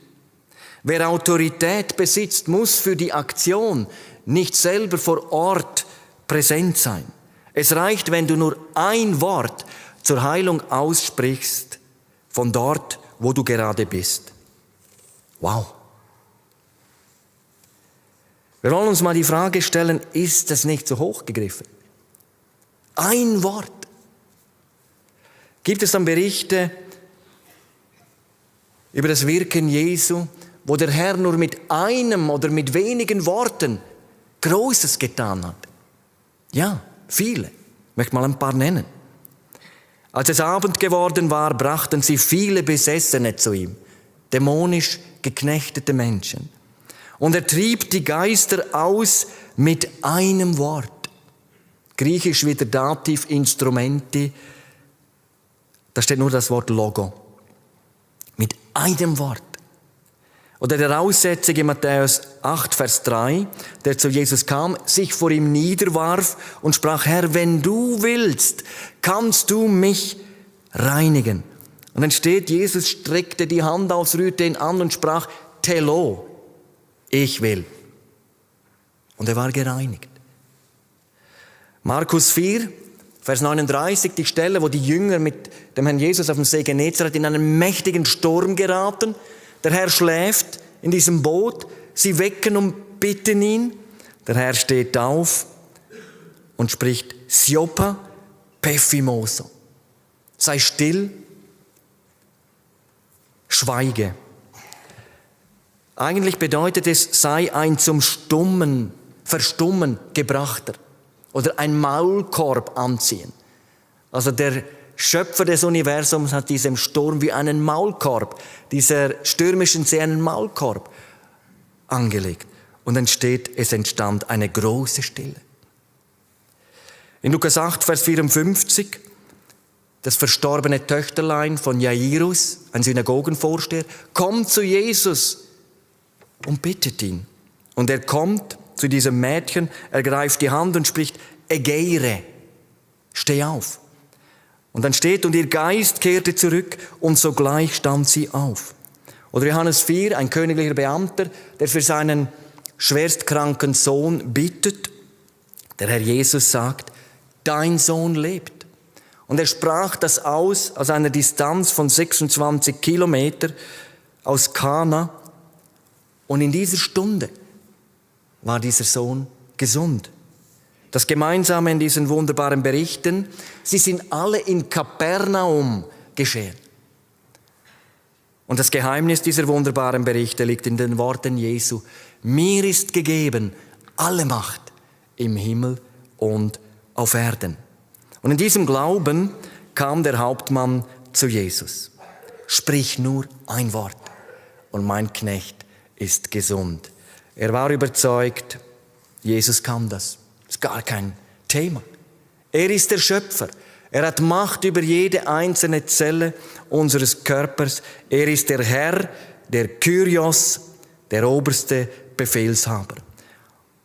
Wer Autorität besitzt, muss für die Aktion nicht selber vor Ort präsent sein. Es reicht, wenn du nur ein Wort zur Heilung aussprichst, von dort, wo du gerade bist. Wow. Wir wollen uns mal die Frage stellen, ist das nicht zu hoch gegriffen? Ein Wort. Gibt es dann Berichte über das Wirken Jesu, wo der Herr nur mit einem oder mit wenigen Worten Großes getan hat? Ja, viele. Ich möchte mal ein paar nennen. Als es Abend geworden war, brachten sie viele Besessene zu ihm, dämonisch geknechtete Menschen. Und er trieb die Geister aus mit einem Wort. Griechisch wieder Dativ Instrumenti. Da steht nur das Wort Logo. Mit einem Wort. Oder der Aussätzige Matthäus 8, Vers 3, der zu Jesus kam, sich vor ihm niederwarf und sprach, Herr, wenn du willst, kannst du mich reinigen. Und dann steht, Jesus streckte die Hand aus, rührte ihn an und sprach, Telo, ich will. Und er war gereinigt. Markus 4, Vers 39, die Stelle, wo die Jünger mit dem Herrn Jesus auf dem See Genezareth in einen mächtigen Sturm geraten. Der Herr schläft in diesem Boot, sie wecken und bitten ihn. Der Herr steht auf und spricht, Siopa Pephimoso. Sei still, schweige. Eigentlich bedeutet es, sei ein zum Verstummen gebrachter oder ein Maulkorb anziehen. Also der Schöpfer des Universums hat diesem Sturm wie einen Maulkorb, dieser stürmischen See einen Maulkorb angelegt. Und es entstand eine große Stille. In Lukas 8, Vers 54, das verstorbene Töchterlein von Jairus, ein Synagogenvorsteher, kommt zu Jesus und bittet ihn. Und er kommt zu diesem Mädchen, ergreift die Hand und spricht, Egeire, steh auf. Und dann steht, und ihr Geist kehrte zurück und sogleich stand sie auf. Oder Johannes 4, ein königlicher Beamter, der für seinen schwerstkranken Sohn bittet. Der Herr Jesus sagt, dein Sohn lebt. Und er sprach das aus einer Distanz von 26 Kilometer aus Kana. Und in dieser Stunde war dieser Sohn gesund. Das Gemeinsame in diesen wunderbaren Berichten, sie sind alle in Kapernaum geschehen. Und das Geheimnis dieser wunderbaren Berichte liegt in den Worten Jesu. Mir ist gegeben alle Macht im Himmel und auf Erden. Und in diesem Glauben kam der Hauptmann zu Jesus. Sprich nur ein Wort und mein Knecht ist gesund. Er war überzeugt, Jesus kann das. Das ist gar kein Thema. Er ist der Schöpfer. Er hat Macht über jede einzelne Zelle unseres Körpers. Er ist der Herr, der Kyrios, der oberste Befehlshaber.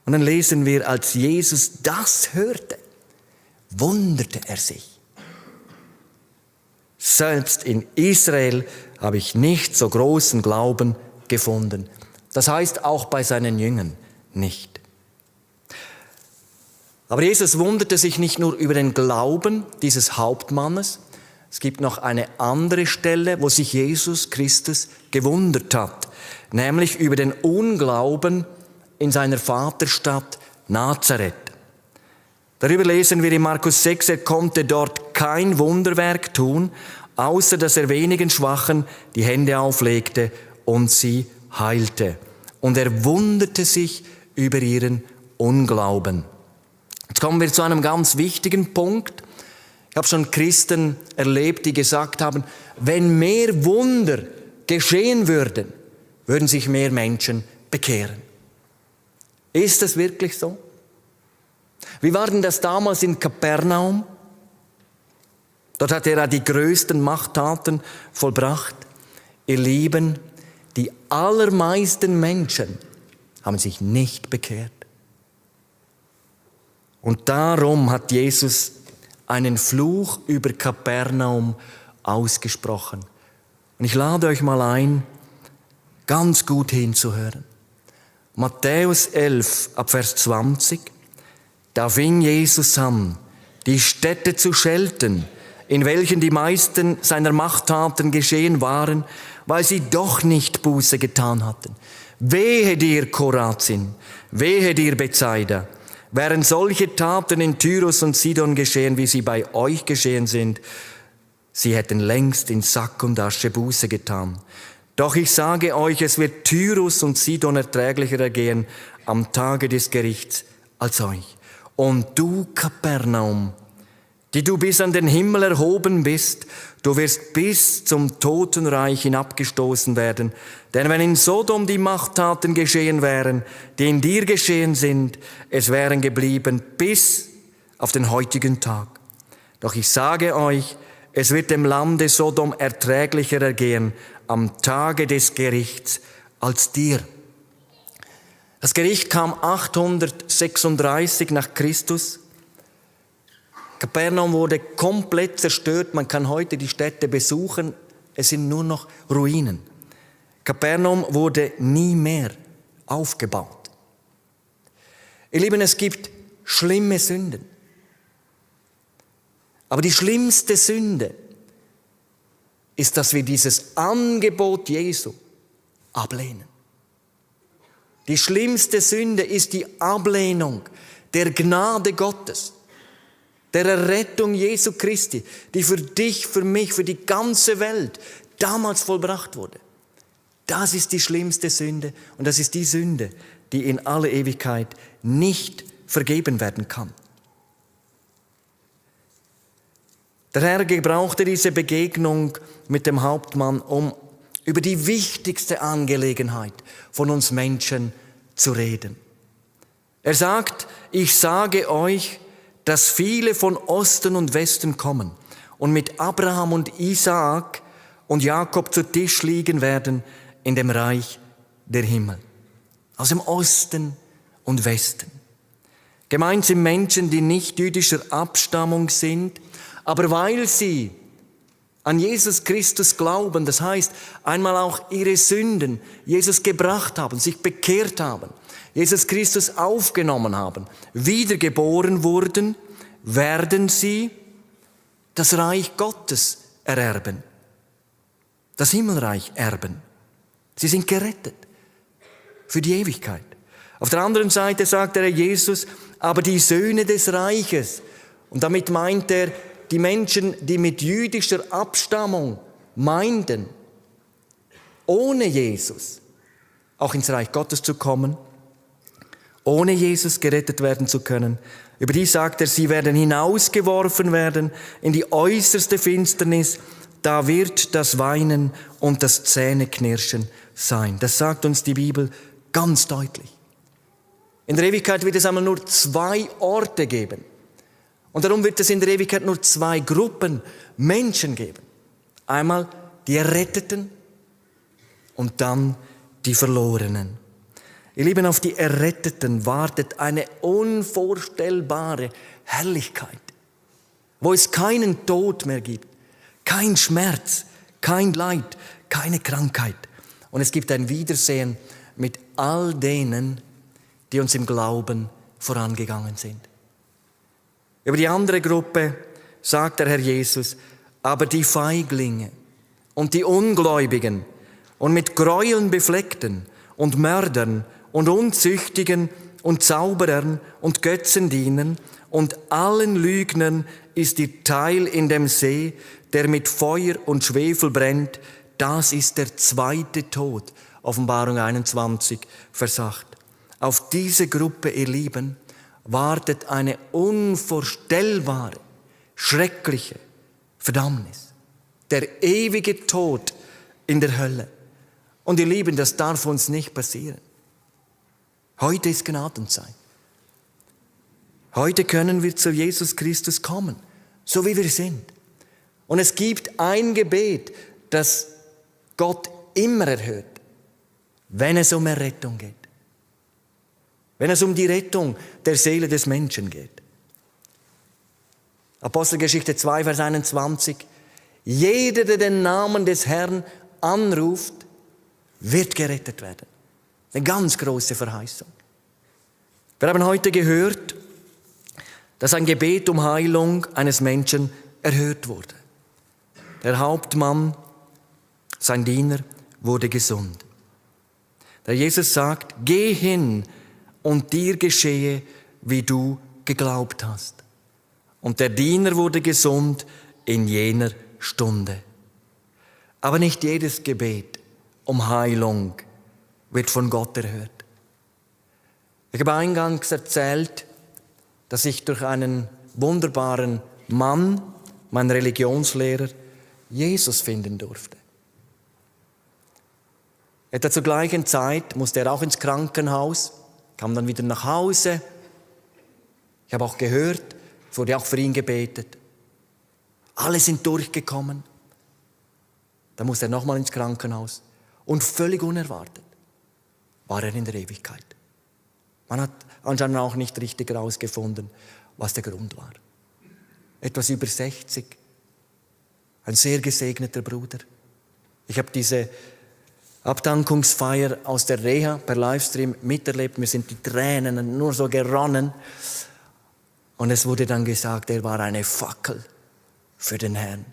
Und dann lesen wir, als Jesus das hörte, wunderte er sich. Selbst in Israel habe ich nicht so großen Glauben gefunden. Das heißt auch bei seinen Jüngern nicht. Aber Jesus wunderte sich nicht nur über den Glauben dieses Hauptmannes. Es gibt noch eine andere Stelle, wo sich Jesus Christus gewundert hat, nämlich über den Unglauben in seiner Vaterstadt Nazareth. Darüber lesen wir in Markus 6, er konnte dort kein Wunderwerk tun, außer dass er wenigen Schwachen die Hände auflegte und sie heilte. Und er wunderte sich über ihren Unglauben. Jetzt kommen wir zu einem ganz wichtigen Punkt. Ich habe schon Christen erlebt, die gesagt haben, wenn mehr Wunder geschehen würden, würden sich mehr Menschen bekehren. Ist das wirklich so? Wie war denn das damals in Kapernaum? Dort hat er die größten Machttaten vollbracht. Ihr Lieben, die allermeisten Menschen haben sich nicht bekehrt. Und darum hat Jesus einen Fluch über Kapernaum ausgesprochen. Und ich lade euch mal ein, ganz gut hinzuhören. Matthäus 11, ab Vers 20. Da fing Jesus an, die Städte zu schelten, in welchen die meisten seiner Machttaten geschehen waren, weil sie doch nicht Buße getan hatten. Wehe dir, Chorazin, wehe dir, Bethsaida. Wären solche Taten in Tyrus und Sidon geschehen, wie sie bei euch geschehen sind, sie hätten längst in Sack und Asche Buße getan. Doch ich sage euch, es wird Tyrus und Sidon erträglicher ergehen am Tage des Gerichts als euch. Und du, Kapernaum, die du bis an den Himmel erhoben bist, du wirst bis zum Totenreich hinabgestoßen werden. Denn wenn in Sodom die Machttaten geschehen wären, die in dir geschehen sind, es wären geblieben bis auf den heutigen Tag. Doch ich sage euch, es wird dem Lande Sodom erträglicher ergehen am Tage des Gerichts als dir. Das Gericht kam 836 nach Christus. Kapernaum wurde komplett zerstört. Man kann heute die Städte besuchen. Es sind nur noch Ruinen. Kapernaum wurde nie mehr aufgebaut. Ihr Lieben, es gibt schlimme Sünden. Aber die schlimmste Sünde ist, dass wir dieses Angebot Jesu ablehnen. Die schlimmste Sünde ist die Ablehnung der Gnade Gottes, der Errettung Jesu Christi, die für dich, für mich, für die ganze Welt damals vollbracht wurde. Das ist die schlimmste Sünde und das ist die Sünde, die in alle Ewigkeit nicht vergeben werden kann. Der Herr gebrauchte diese Begegnung mit dem Hauptmann, um über die wichtigste Angelegenheit von uns Menschen zu reden. Er sagt, ich sage euch, dass viele von Osten und Westen kommen und mit Abraham und Isaak und Jakob zu Tisch liegen werden in dem Reich der Himmel. Aus dem Osten und Westen. Gemeint sind Menschen, die nicht jüdischer Abstammung sind, aber weil sie an Jesus Christus glauben, das heißt, einmal auch ihre Sünden Jesus gebracht haben, sich bekehrt haben, Jesus Christus aufgenommen haben, wiedergeboren wurden, werden sie das Reich Gottes ererben, das Himmelreich erben. Sie sind gerettet für die Ewigkeit. Auf der anderen Seite sagt der Herr Jesus, aber die Söhne des Reiches, und damit meint er die Menschen, die mit jüdischer Abstammung meinten, ohne Jesus auch ins Reich Gottes zu kommen, ohne Jesus gerettet werden zu können. Über die sagt er, sie werden hinausgeworfen werden in die äußerste Finsternis, da wird das Weinen und das Zähneknirschen sein. Das sagt uns die Bibel ganz deutlich. In der Ewigkeit wird es einmal nur 2 Orte geben. Und darum wird es in der Ewigkeit nur 2 Gruppen Menschen geben. Einmal die Erretteten und dann die Verlorenen. Ihr Lieben, auf die Erretteten wartet eine unvorstellbare Herrlichkeit, wo es keinen Tod mehr gibt, kein Schmerz, kein Leid, keine Krankheit. Und es gibt ein Wiedersehen mit all denen, die uns im Glauben vorangegangen sind. Über die andere Gruppe sagt der Herr Jesus, aber die Feiglinge und die Ungläubigen und mit Gräueln befleckten und Mördern und Unzüchtigen und Zauberern und Götzendienern und allen Lügnern ist ihr Teil in dem See, der mit Feuer und Schwefel brennt. Das ist der 2. Tod. Offenbarung 21, Vers 8. Auf diese Gruppe, ihr Lieben, wartet eine unvorstellbare, schreckliche Verdammnis. Der ewige Tod in der Hölle. Und ihr Lieben, das darf uns nicht passieren. Heute ist Gnadenzeit. Heute können wir zu Jesus Christus kommen, so wie wir sind. Und es gibt ein Gebet, das Gott immer erhört, wenn es um Errettung geht. Wenn es um die Rettung der Seele des Menschen geht. Apostelgeschichte 2, Vers 21. Jeder, der den Namen des Herrn anruft, wird gerettet werden. Eine ganz große Verheißung. Wir haben heute gehört, dass ein Gebet um Heilung eines Menschen erhört wurde. Der Hauptmann, sein Diener, wurde gesund. Der Jesus sagt, geh hin und dir geschehe, wie du geglaubt hast. Und der Diener wurde gesund in jener Stunde. Aber nicht jedes Gebet um Heilung wird von Gott erhört. Ich habe eingangs erzählt, dass ich durch einen wunderbaren Mann, meinen Religionslehrer, Jesus finden durfte. Etwa zur gleichen Zeit musste er auch ins Krankenhaus, kam dann wieder nach Hause. Ich habe auch gehört, es wurde auch für ihn gebetet. Alle sind durchgekommen. Dann musste er nochmal ins Krankenhaus. Und völlig unerwartet war er in der Ewigkeit. Man hat anscheinend auch nicht richtig herausgefunden, was der Grund war. Etwas über 60. Ein sehr gesegneter Bruder. Ich habe diese Abdankungsfeier aus der Reha per Livestream miterlebt. Mir sind die Tränen nur so geronnen. Und es wurde dann gesagt, er war eine Fackel für den Herrn.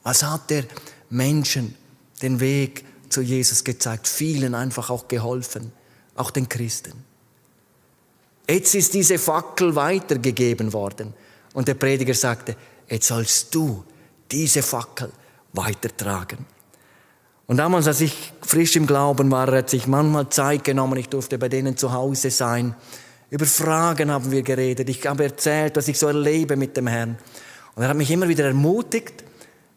Als hat er Menschen den Weg zu Jesus gezeigt, vielen einfach auch geholfen, auch den Christen. Jetzt ist diese Fackel weitergegeben worden und der Prediger sagte, jetzt sollst du diese Fackel weitertragen. Und damals, als ich frisch im Glauben war, hat sich manchmal Zeit genommen, ich durfte bei denen zu Hause sein. Über Fragen haben wir geredet, ich habe erzählt, was ich so erlebe mit dem Herrn. Und er hat mich immer wieder ermutigt,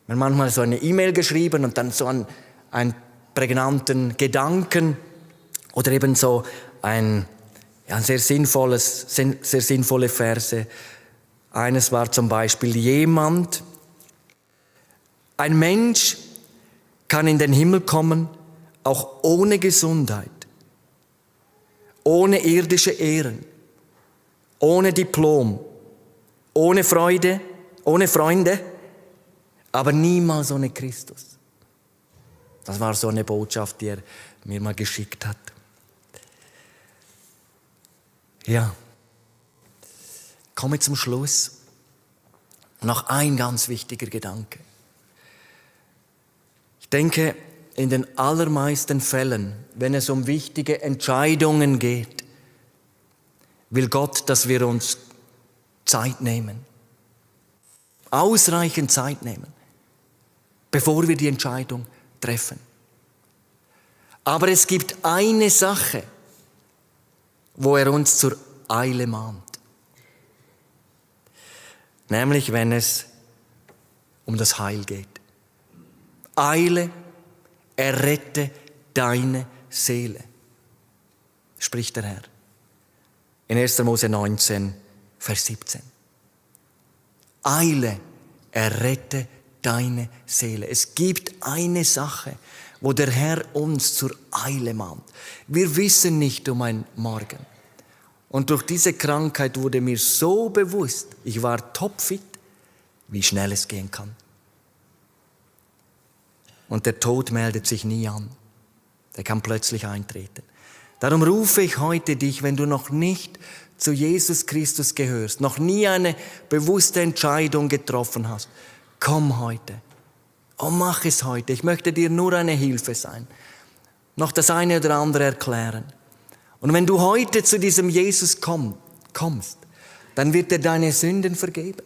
mir manchmal so eine E-Mail geschrieben und dann so einen prägnanten Gedanken oder eben so sehr sinnvolle Verse. Eines war zum Beispiel ein Mensch kann in den Himmel kommen, auch ohne Gesundheit, ohne irdische Ehren, ohne Diplom, ohne Freude, ohne Freunde, aber niemals ohne Christus. Das war so eine Botschaft, die er mir mal geschickt hat. Ja, komme zum Schluss. Noch ein ganz wichtiger Gedanke. Ich denke, in den allermeisten Fällen, wenn es um wichtige Entscheidungen geht, will Gott, dass wir uns Zeit nehmen. Ausreichend Zeit nehmen, bevor wir die Entscheidung treffen. Aber es gibt eine Sache, wo er uns zur Eile mahnt. Nämlich, wenn es um das Heil geht. Eile, errette deine Seele, spricht der Herr. In 1. Mose 19, Vers 17. Eile, errette deine Seele. Es gibt eine Sache, wo der Herr uns zur Eile mahnt. Wir wissen nicht um ein Morgen. Und durch diese Krankheit wurde mir so bewusst, ich war topfit, wie schnell es gehen kann. Und der Tod meldet sich nie an. Der kann plötzlich eintreten. Darum rufe ich heute dich, wenn du noch nicht zu Jesus Christus gehörst, noch nie eine bewusste Entscheidung getroffen hast, komm heute. Oh, mach es heute. Ich möchte dir nur eine Hilfe sein. Noch das eine oder andere erklären. Und wenn du heute zu diesem Jesus kommst, dann wird er deine Sünden vergeben.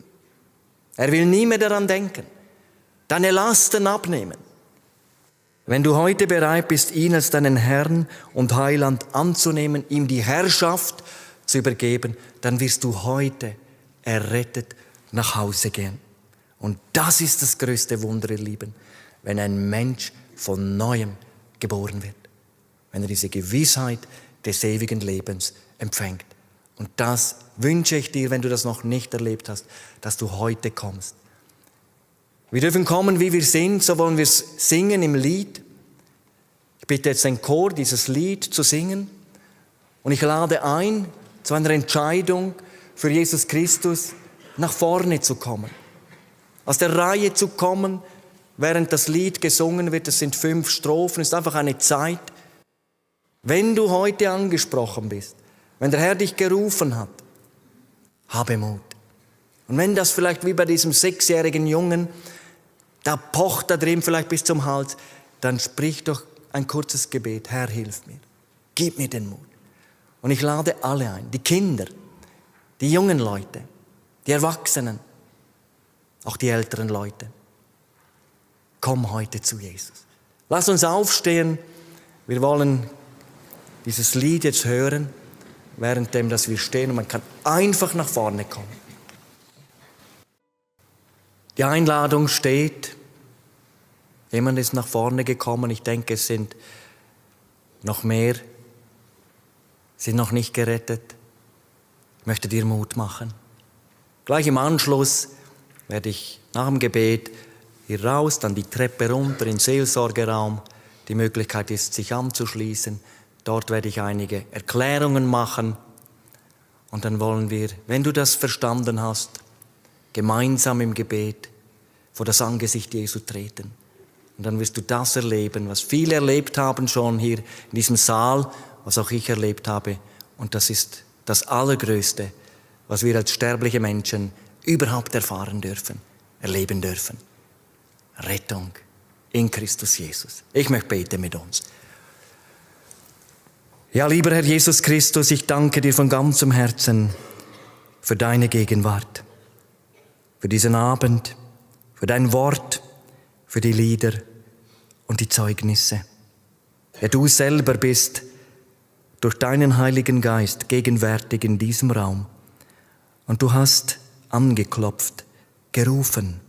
Er will nie mehr daran denken. Deine Lasten abnehmen. Wenn du heute bereit bist, ihn als deinen Herrn und Heiland anzunehmen, ihm die Herrschaft zu übergeben, dann wirst du heute errettet nach Hause gehen. Und das ist das größte Wunder, ihr Lieben, wenn ein Mensch von Neuem geboren wird. Wenn er diese Gewissheit des ewigen Lebens empfängt. Und das wünsche ich dir, wenn du das noch nicht erlebt hast, dass du heute kommst. Wir dürfen kommen, wie wir sind, so wollen wir es singen im Lied. Ich bitte jetzt den Chor, dieses Lied zu singen. Und ich lade ein, zu einer Entscheidung für Jesus Christus nach vorne zu kommen. Aus der Reihe zu kommen, während das Lied gesungen wird. Es sind 5 Strophen, es ist einfach eine Zeit. Wenn du heute angesprochen bist, wenn der Herr dich gerufen hat, habe Mut. Und wenn das vielleicht wie bei diesem 6-jährigen Jungen, da pocht da drin vielleicht bis zum Hals, dann sprich doch ein kurzes Gebet. Herr, hilf mir. Gib mir den Mut. Und ich lade alle ein, die Kinder, die jungen Leute, die Erwachsenen, auch die älteren Leute. Komm heute zu Jesus. Lass uns aufstehen. Wir wollen dieses Lied jetzt hören, währenddem dass wir stehen. Und man kann einfach nach vorne kommen. Die Einladung steht. Jemand ist nach vorne gekommen. Ich denke, es sind noch mehr. Sind noch nicht gerettet. Ich möchte dir Mut machen. Gleich im Anschluss werde ich nach dem Gebet hier raus, dann die Treppe runter in den Seelsorgeraum. Die Möglichkeit ist, sich anzuschließen. Dort werde ich einige Erklärungen machen. Und dann wollen wir, wenn du das verstanden hast, gemeinsam im Gebet vor das Angesicht Jesu treten. Und dann wirst du das erleben, was viele erlebt haben schon hier in diesem Saal, was auch ich erlebt habe. Und das ist das Allergrößte, was wir als sterbliche Menschen überhaupt erfahren dürfen, erleben dürfen. Rettung in Christus Jesus. Ich möchte beten mit uns. Ja, lieber Herr Jesus Christus, ich danke dir von ganzem Herzen für deine Gegenwart, für diesen Abend, für dein Wort, für die Lieder und die Zeugnisse. Ja, du selber bist durch deinen Heiligen Geist gegenwärtig in diesem Raum. Und du hast angeklopft, gerufen.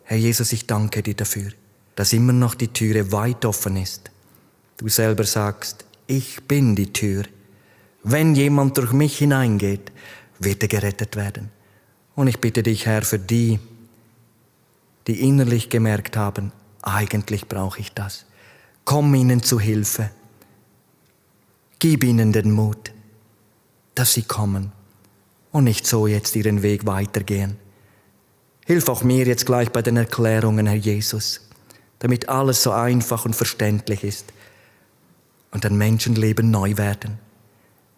Herr Jesus, ich danke dir dafür, dass immer noch die Türe weit offen ist. Du selber sagst, ich bin die Tür. Wenn jemand durch mich hineingeht, wird er gerettet werden. Und ich bitte dich, Herr, für die innerlich gemerkt haben, eigentlich brauche ich das. Komm ihnen zu Hilfe. Gib ihnen den Mut, dass sie kommen und nicht so jetzt ihren Weg weitergehen. Hilf auch mir jetzt gleich bei den Erklärungen, Herr Jesus, damit alles so einfach und verständlich ist und ein Menschenleben neu werden,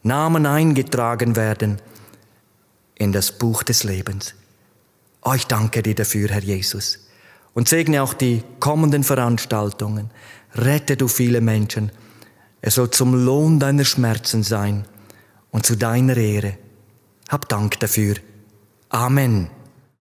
Namen eingetragen werden in das Buch des Lebens. Oh, ich danke dir dafür, Herr Jesus, und segne auch die kommenden Veranstaltungen. Rette du viele Menschen. Es soll zum Lohn deiner Schmerzen sein und zu deiner Ehre. Hab Dank dafür. Amen.